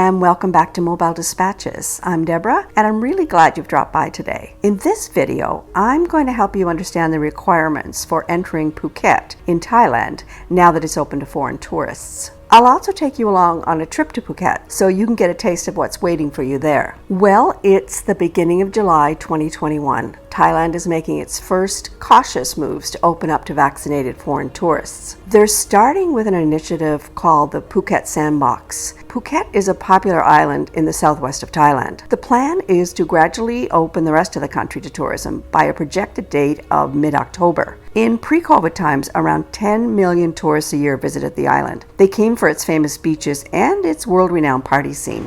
and welcome back to Mobile Dispatches. I'm Deborah, and I'm really glad you've dropped by today. In this video, I'm going to help you understand the requirements for entering Phuket in Thailand now that it's open to foreign tourists. I'll also take you along on a trip to Phuket so you can get a taste of what's waiting for you there. Well, it's the beginning of July 2021. Thailand is making its first cautious moves to open up to vaccinated foreign tourists. They're starting with an initiative called the Phuket Sandbox. Phuket is a popular island in the southwest of Thailand. The plan is to gradually open the rest of the country to tourism by a projected date of mid-October. In pre-COVID times, around 10 million tourists a year visited the island. They came for its famous beaches and its world-renowned party scene.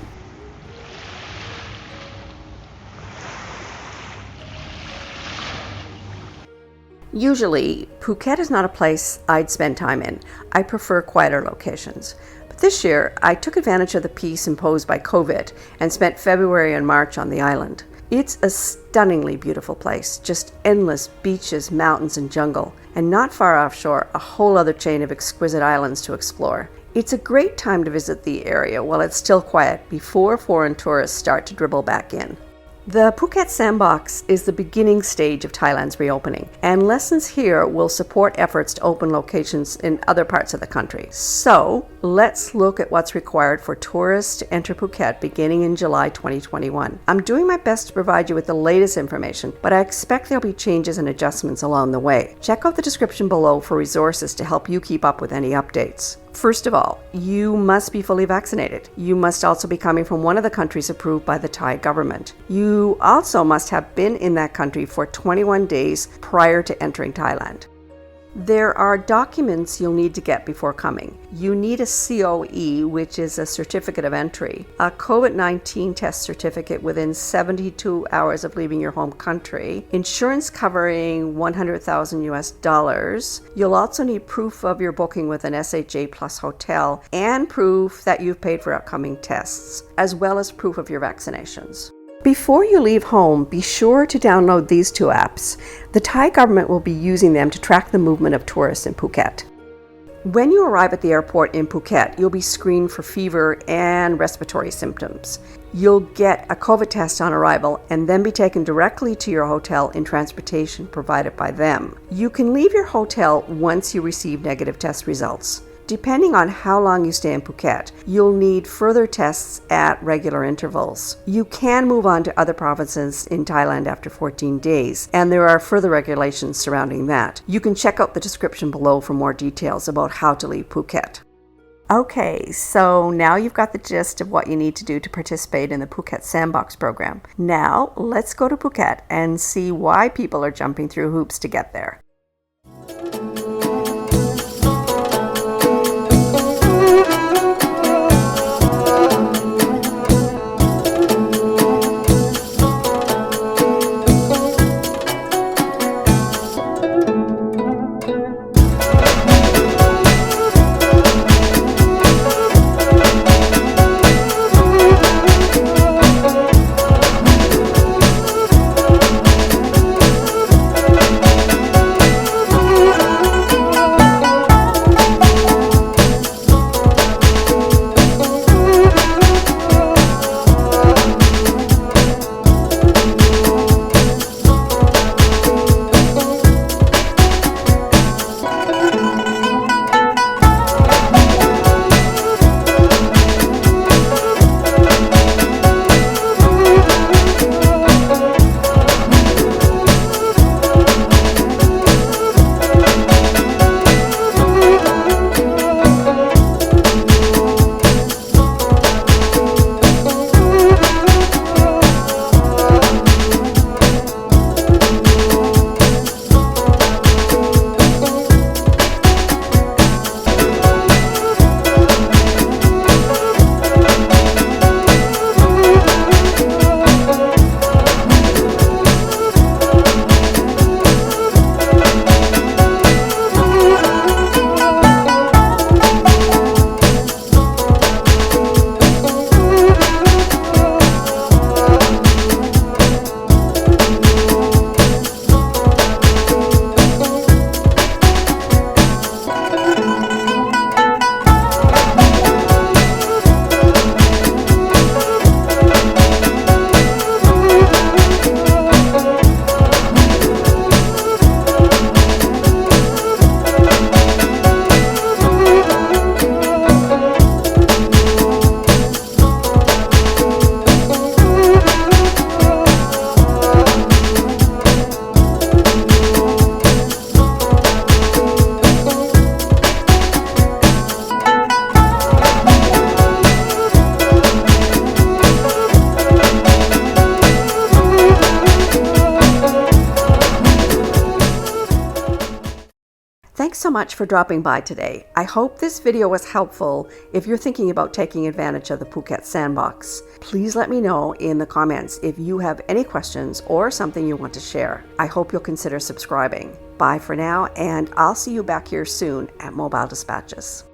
Usually, Phuket is not a place I'd spend time in. I prefer quieter locations. But this year, I took advantage of the peace imposed by COVID and spent February and March on the island. It's a stunningly beautiful place, just endless beaches, mountains, and jungle, and not far offshore, a whole other chain of exquisite islands to explore. It's a great time to visit the area while it's still quiet before foreign tourists start to dribble back in. The Phuket Sandbox is the beginning stage of Thailand's reopening, and lessons here will support efforts to open locations in other parts of the country. So, let's look at what's required for tourists to enter Phuket beginning in July 2021. I'm doing my best to provide you with the latest information, but I expect there'll be changes and adjustments along the way. Check out the description below for resources to help you keep up with any updates. First of all, you must be fully vaccinated. You must also be coming from one of the countries approved by the Thai government. You also must have been in that country for 21 days prior to entering Thailand. There are documents you'll need to get before coming. You need a COE, which is a certificate of entry, a COVID-19 test certificate within 72 hours of leaving your home country, insurance covering $100,000. You'll also need proof of your booking with an SHA Plus hotel and proof that you've paid for upcoming tests, as well as proof of your vaccinations. Before you leave home, be sure to download these two apps. The Thai government will be using them to track the movement of tourists in Phuket. When you arrive at the airport in Phuket, you'll be screened for fever and respiratory symptoms. You'll get a COVID test on arrival and then be taken directly to your hotel in transportation provided by them. You can leave your hotel once you receive negative test results. Depending on how long you stay in Phuket, you'll need further tests at regular intervals. You can move on to other provinces in Thailand after 14 days, and there are further regulations surrounding that. You can check out the description below for more details about how to leave Phuket. Okay, so now you've got the gist of what you need to do to participate in the Phuket Sandbox program. Now, let's go to Phuket and see why people are jumping through hoops to get there. Thanks so much for dropping by today. I hope this video was helpful if you're thinking about taking advantage of the Phuket Sandbox. Please let me know in the comments if you have any questions or something you want to share. I hope you'll consider subscribing. Bye for now, and I'll see you back here soon at Mobile Dispatches.